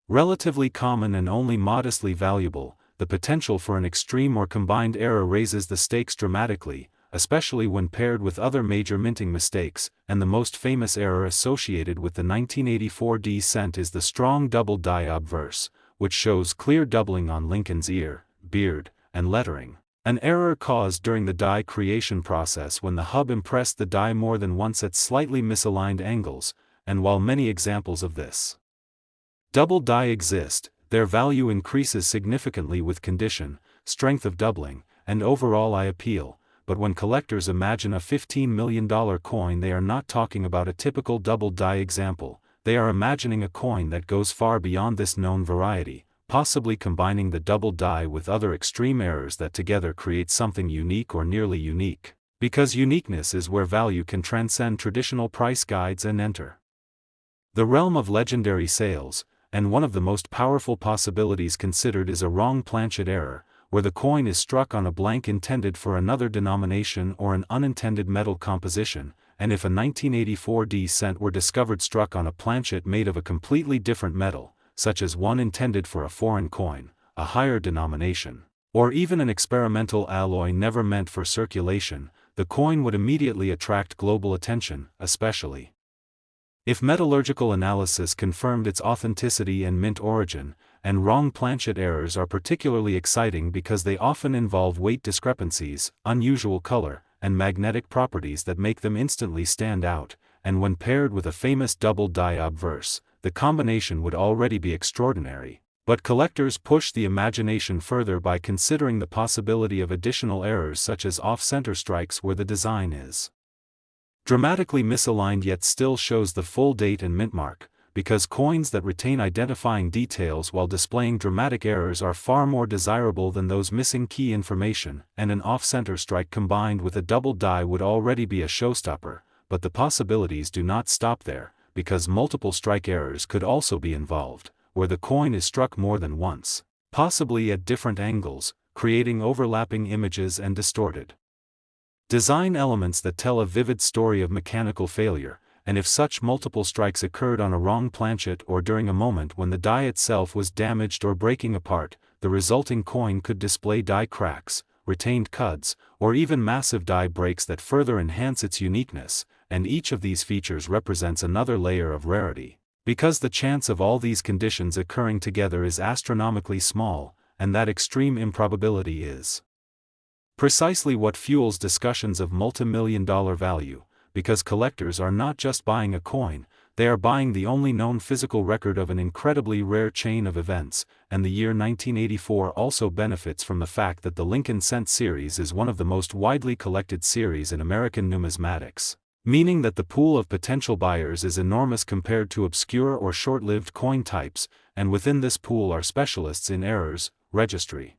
relatively common and only modestly valuable, the potential for an extreme or combined error raises the stakes dramatically, especially when paired with other major minting mistakes, and the most famous error associated with the 1984 D cent is the strong double die obverse, which shows clear doubling on Lincoln's ear, beard, and lettering, an error caused during the die creation process when the hub impressed the die more than once at slightly misaligned angles, and while many examples of this double die exist, their value increases significantly with condition, strength of doubling, and overall eye appeal. But when collectors imagine a $15 million coin, they are not talking about a typical double die example, they are imagining a coin that goes far beyond this known variety, possibly combining the double die with other extreme errors that together create something unique or nearly unique, because uniqueness is where value can transcend traditional price guides and enter the realm of legendary sales. And one of the most powerful possibilities considered is a wrong planchet error, where the coin is struck on a blank intended for another denomination or an unintended metal composition, and if a 1984 D cent were discovered struck on a planchet made of a completely different metal, such as one intended for a foreign coin, a higher denomination, or even an experimental alloy never meant for circulation, the coin would immediately attract global attention, especially if metallurgical analysis confirmed its authenticity and mint origin. And wrong planchet errors are particularly exciting because they often involve weight discrepancies, unusual color, and magnetic properties that make them instantly stand out, and when paired with a famous double die obverse, the combination would already be extraordinary. But collectors push the imagination further by considering the possibility of additional errors such as off-center strikes where the design is dramatically misaligned yet still shows the full date and mint mark, because coins that retain identifying details while displaying dramatic errors are far more desirable than those missing key information, and an off-center strike combined with a double die would already be a showstopper. But the possibilities do not stop there, because multiple strike errors could also be involved, where the coin is struck more than once, possibly at different angles, creating overlapping images and distorted design elements that tell a vivid story of mechanical failure. And if such multiple strikes occurred on a wrong planchet or during a moment when the die itself was damaged or breaking apart, the resulting coin could display die cracks, retained cuds, or even massive die breaks that further enhance its uniqueness, and each of these features represents another layer of rarity, because the chance of all these conditions occurring together is astronomically small, and that extreme improbability is precisely what fuels discussions of multi-million-dollar value, because collectors are not just buying a coin, they are buying the only known physical record of an incredibly rare chain of events, and the year 1984 also benefits from the fact that the Lincoln Cent series is one of the most widely collected series in American numismatics, meaning that the pool of potential buyers is enormous compared to obscure or short-lived coin types, and within this pool are specialists in errors, registry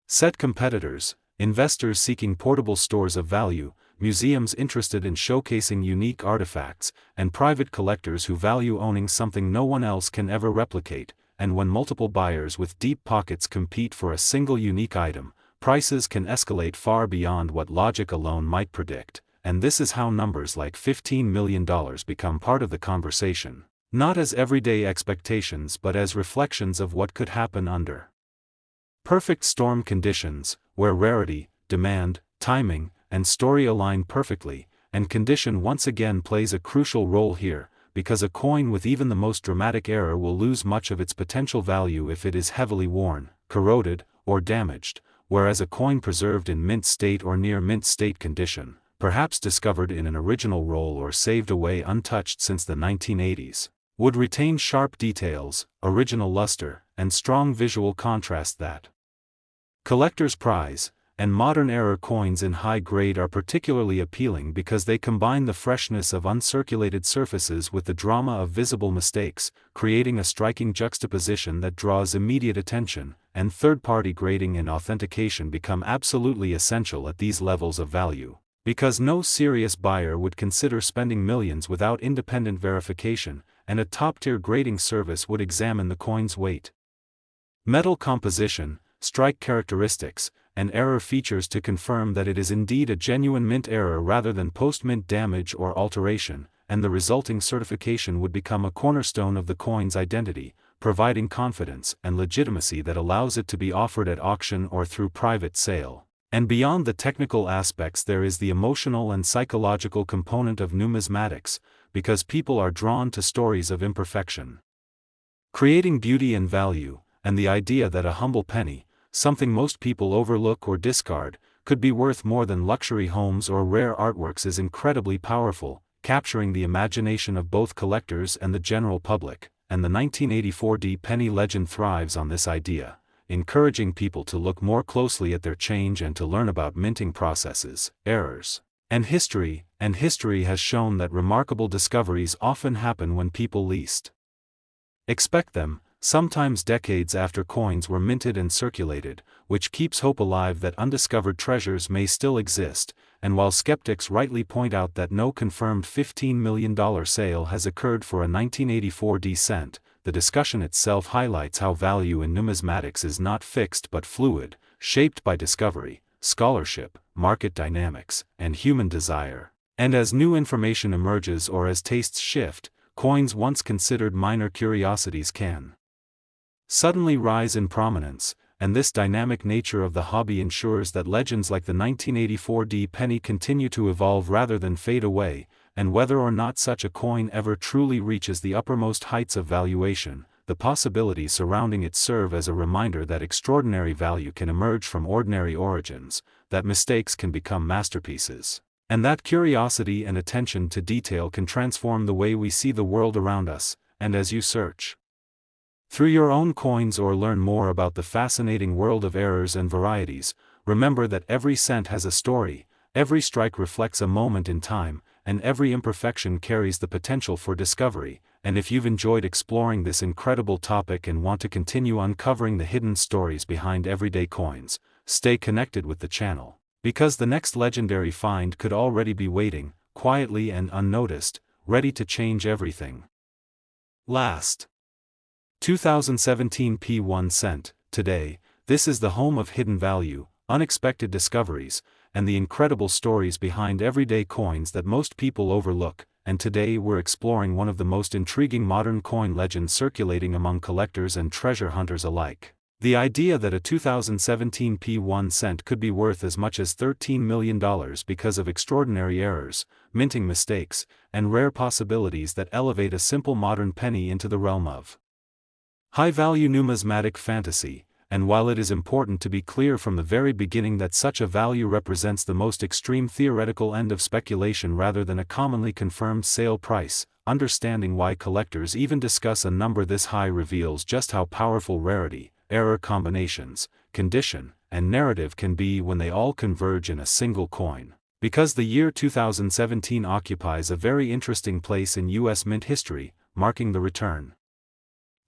set competitors, investors seeking portable stores of value, museums interested in showcasing unique artifacts, and private collectors who value owning something no one else can ever replicate. And when multiple buyers with deep pockets compete for a single unique item, prices can escalate far beyond what logic alone might predict, and this is how numbers like $15 million become part of the conversation, not as everyday expectations but as reflections of what could happen under perfect storm conditions, where rarity, demand, timing, and story align perfectly, and condition once again plays a crucial role here, because a coin with even the most dramatic error will lose much of its potential value if it is heavily worn, corroded, or damaged, whereas a coin preserved in mint state or near mint state condition, perhaps discovered in an original roll or saved away untouched since the 1980s, would retain sharp details, original luster, and strong visual contrast that collectors prize. And modern error coins in high grade are particularly appealing because they combine the freshness of uncirculated surfaces with the drama of visible mistakes, creating a striking juxtaposition that draws immediate attention, and third-party grading and authentication become absolutely essential at these levels of value, because no serious buyer would consider spending millions without independent verification, and a top-tier grading service would examine the coin's weight, metal composition, strike characteristics, and error features to confirm that it is indeed a genuine mint error rather than post-mint damage or alteration, and the resulting certification would become a cornerstone of the coin's identity, providing confidence and legitimacy that allows it to be offered at auction or through private sale. And beyond the technical aspects, there is the emotional and psychological component of numismatics, because people are drawn to stories of imperfection, creating beauty and value, and the idea that a humble penny, something most people overlook or discard, could be worth more than luxury homes or rare artworks is incredibly powerful, capturing the imagination of both collectors and the general public, and the 1984 penny legend thrives on this idea, encouraging people to look more closely at their change and to learn about minting processes, errors, and history has shown that remarkable discoveries often happen when people least expect them, sometimes decades after coins were minted and circulated, which keeps hope alive that undiscovered treasures may still exist. And while skeptics rightly point out that no confirmed $15 million sale has occurred for a 1984 cent, the discussion itself highlights how value in numismatics is not fixed but fluid, shaped by discovery, scholarship, market dynamics, and human desire. And as new information emerges or as tastes shift, coins once considered minor curiosities can suddenly rise in prominence, and this dynamic nature of the hobby ensures that legends like the 1984 penny continue to evolve rather than fade away, and whether or not such a coin ever truly reaches the uppermost heights of valuation, the possibilities surrounding it serve as a reminder that extraordinary value can emerge from ordinary origins, that mistakes can become masterpieces, and that curiosity and attention to detail can transform the way we see the world around us. And as you search through your own coins or learn more about the fascinating world of errors and varieties, remember that every cent has a story, every strike reflects a moment in time, and every imperfection carries the potential for discovery. And if you've enjoyed exploring this incredible topic and want to continue uncovering the hidden stories behind everyday coins, stay connected with the channel, because the next legendary find could already be waiting, quietly and unnoticed, ready to change everything. Last 2017 P1 cent. Today, this is the home of hidden value, unexpected discoveries, and the incredible stories behind everyday coins that most people overlook. And today we're exploring one of the most intriguing modern coin legends circulating among collectors and treasure hunters alike. The idea that a 2017 P1 cent could be worth as much as $13 million because of extraordinary errors, minting mistakes, and rare possibilities that elevate a simple modern penny into the realm of high-value numismatic fantasy. And while it is important to be clear from the very beginning that such a value represents the most extreme theoretical end of speculation rather than a commonly confirmed sale price, understanding why collectors even discuss a number this high reveals just how powerful rarity, error combinations, condition, and narrative can be when they all converge in a single coin. Because the year 2017 occupies a very interesting place in U.S. mint history, marking the return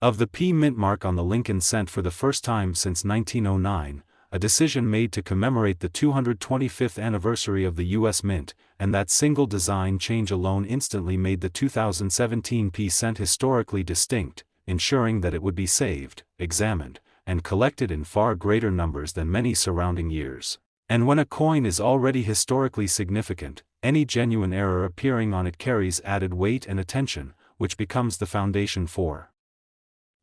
of the P mint mark on the Lincoln cent for the first time since 1909, a decision made to commemorate the 225th anniversary of the U.S. Mint, and that single design change alone instantly made the 2017 P cent historically distinct, ensuring that it would be saved, examined, and collected in far greater numbers than many surrounding years. And when a coin is already historically significant, any genuine error appearing on it carries added weight and attention, which becomes the foundation for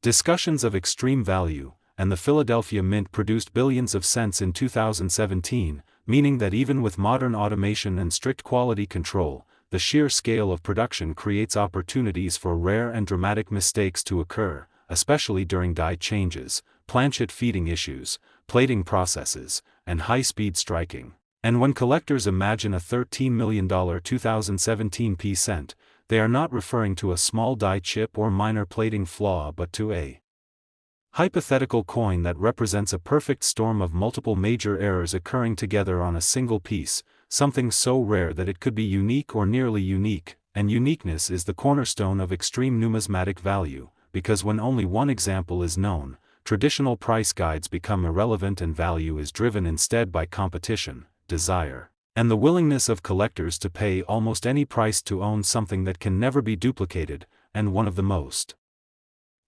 discussions of extreme value. And the Philadelphia Mint produced billions of cents in 2017, meaning that even with modern automation and strict quality control, the sheer scale of production creates opportunities for rare and dramatic mistakes to occur, especially during die changes, planchet feeding issues, plating processes, and high-speed striking. And when collectors imagine a $13 million 2017 p-cent, they are not referring to a small die chip or minor plating flaw but to a hypothetical coin that represents a perfect storm of multiple major errors occurring together on a single piece, something so rare that it could be unique or nearly unique, and uniqueness is the cornerstone of extreme numismatic value, because when only one example is known, traditional price guides become irrelevant and value is driven instead by competition, desire, and the willingness of collectors to pay almost any price to own something that can never be duplicated. And one of the most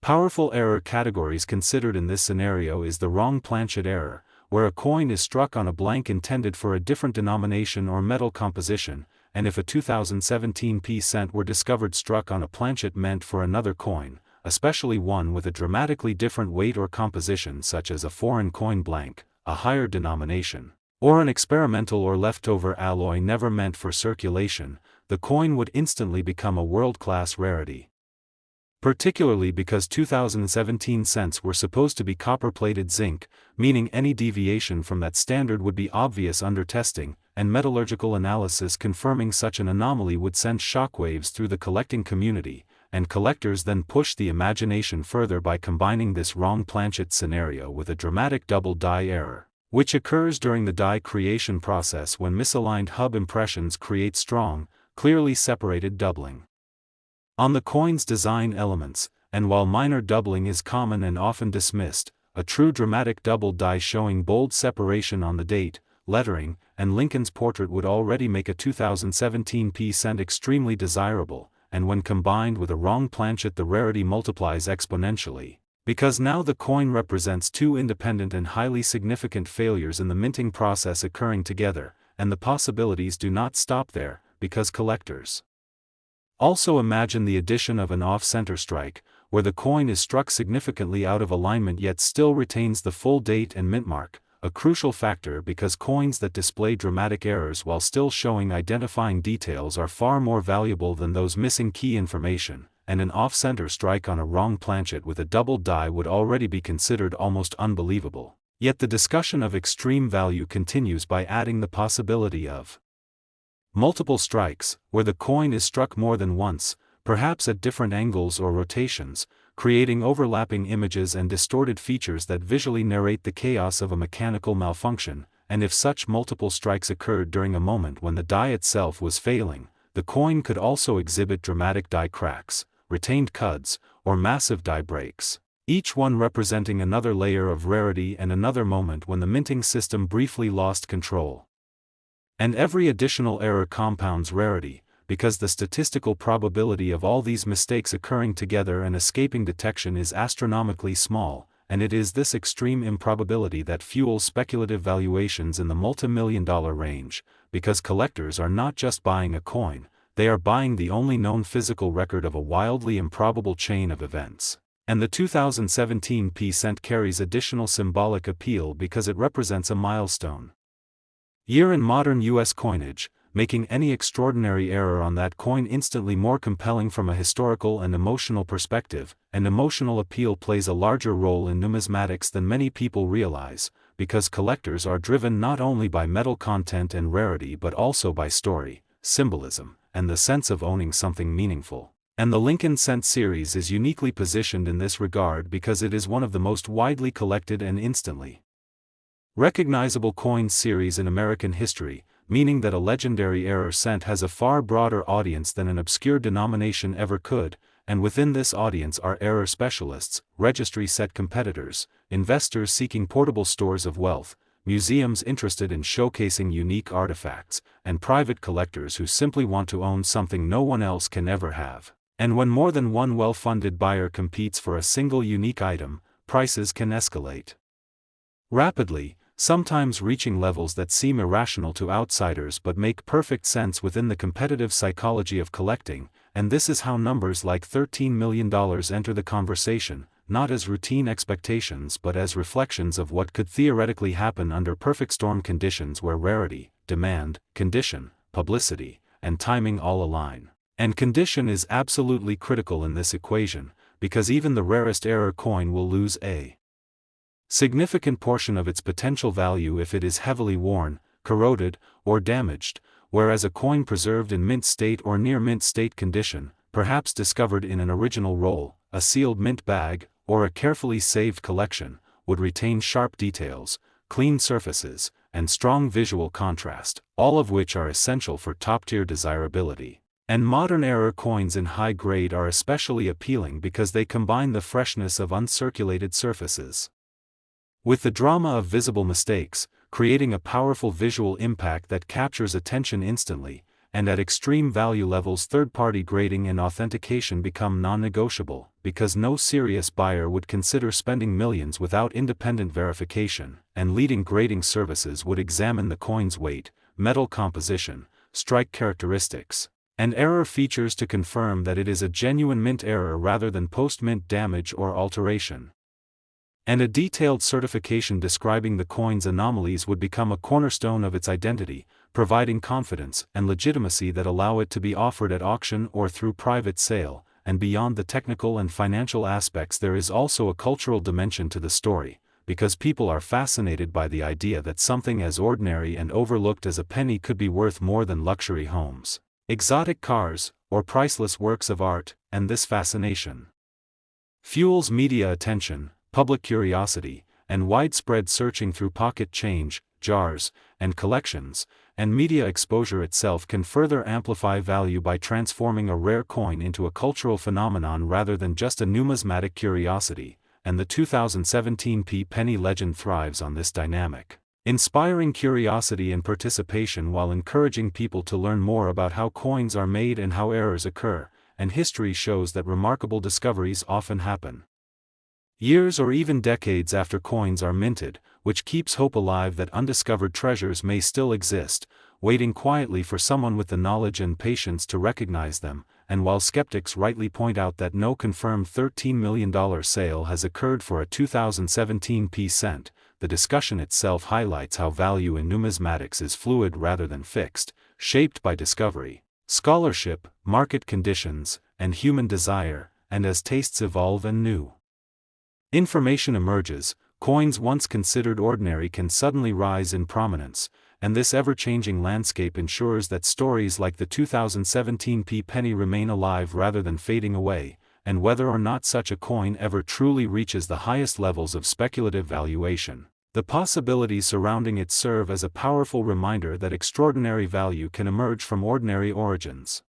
powerful error categories considered in this scenario is the wrong planchet error, where a coin is struck on a blank intended for a different denomination or metal composition, and if a 2017 p-cent were discovered struck on a planchet meant for another coin, especially one with a dramatically different weight or composition such as a foreign coin blank, a higher denomination, or an experimental or leftover alloy never meant for circulation, the coin would instantly become a world-class rarity. Particularly because 2017 cents were supposed to be copper-plated zinc, meaning any deviation from that standard would be obvious under testing, and metallurgical analysis confirming such an anomaly would send shockwaves through the collecting community, and collectors then push the imagination further by combining this wrong planchet scenario with a dramatic double die error, which occurs during the die creation process when misaligned hub impressions create strong, clearly separated doubling on the coin's design elements, and while minor doubling is common and often dismissed, a true dramatic double die showing bold separation on the date, lettering, and Lincoln's portrait would already make a 2017 p-cent extremely desirable, and when combined with a wrong planchet the rarity multiplies exponentially, because now the coin represents two independent and highly significant failures in the minting process occurring together, and the possibilities do not stop there, because collectors also imagine the addition of an off-center strike, where the coin is struck significantly out of alignment yet still retains the full date and mint mark, a crucial factor because coins that display dramatic errors while still showing identifying details are far more valuable than those missing key information, and an off-center strike on a wrong planchet with a double die would already be considered almost unbelievable. Yet the discussion of extreme value continues by adding the possibility of multiple strikes, where the coin is struck more than once, perhaps at different angles or rotations, creating overlapping images and distorted features that visually narrate the chaos of a mechanical malfunction, and if such multiple strikes occurred during a moment when the die itself was failing, the coin could also exhibit dramatic die cracks, retained cuds, or massive die breaks, each one representing another layer of rarity and another moment when the minting system briefly lost control. And every additional error compounds rarity, because the statistical probability of all these mistakes occurring together and escaping detection is astronomically small, and it is this extreme improbability that fuels speculative valuations in the multi-million-dollar range, because collectors are not just buying a coin, they are buying the only known physical record of a wildly improbable chain of events. And the 2017 p-cent carries additional symbolic appeal because it represents a milestone year in modern U.S. coinage, making any extraordinary error on that coin instantly more compelling from a historical and emotional perspective, and emotional appeal plays a larger role in numismatics than many people realize, because collectors are driven not only by metal content and rarity but also by story, symbolism, and the sense of owning something meaningful. And the Lincoln Cent series is uniquely positioned in this regard because it is one of the most widely collected and instantly recognizable coin series in American history, meaning that a legendary error cent has a far broader audience than an obscure denomination ever could, and within this audience are error specialists, registry set competitors, investors seeking portable stores of wealth, museums interested in showcasing unique artifacts, and private collectors who simply want to own something no one else can ever have. And when more than one well-funded buyer competes for a single unique item, prices can escalate rapidly, sometimes reaching levels that seem irrational to outsiders but make perfect sense within the competitive psychology of collecting, and this is how numbers like $13 million enter the conversation, not as routine expectations but as reflections of what could theoretically happen under perfect storm conditions where rarity, demand, condition, publicity, and timing all align. And condition is absolutely critical in this equation, because even the rarest error coin will lose a significant portion of its potential value if it is heavily worn, corroded, or damaged, whereas a coin preserved in mint state or near mint state condition, perhaps discovered in an original roll, a sealed mint bag, or a carefully saved collection, would retain sharp details, clean surfaces, and strong visual contrast, all of which are essential for top-tier desirability. And modern error coins in high grade are especially appealing because they combine the freshness of uncirculated surfaces with the drama of visible mistakes, creating a powerful visual impact that captures attention instantly, and at extreme value levels third-party grading and authentication become non-negotiable, because no serious buyer would consider spending millions without independent verification, and leading grading services would examine the coin's weight, metal composition, strike characteristics, and error features to confirm that it is a genuine mint error rather than post-mint damage or alteration. And a detailed certification describing the coin's anomalies would become a cornerstone of its identity, providing confidence and legitimacy that allow it to be offered at auction or through private sale. And beyond the technical and financial aspects, there is also a cultural dimension to the story, because people are fascinated by the idea that something as ordinary and overlooked as a penny could be worth more than luxury homes, exotic cars, or priceless works of art, and this fascination fuels media attention, public curiosity, and widespread searching through pocket change, jars, and collections, and media exposure itself can further amplify value by transforming a rare coin into a cultural phenomenon rather than just a numismatic curiosity, and the 2017 penny legend thrives on this dynamic, inspiring curiosity and participation while encouraging people to learn more about how coins are made and how errors occur, and history shows that remarkable discoveries often happen years or even decades after coins are minted, which keeps hope alive that undiscovered treasures may still exist, waiting quietly for someone with the knowledge and patience to recognize them. And while skeptics rightly point out that no confirmed $13 million sale has occurred for a 2017 cent, the discussion itself highlights how value in numismatics is fluid rather than fixed, shaped by discovery, scholarship, market conditions, and human desire, and as tastes evolve and new information emerges, coins once considered ordinary can suddenly rise in prominence, and this ever-changing landscape ensures that stories like the 2017 penny remain alive rather than fading away, and whether or not such a coin ever truly reaches the highest levels of speculative valuation, the possibilities surrounding it serve as a powerful reminder that extraordinary value can emerge from ordinary origins.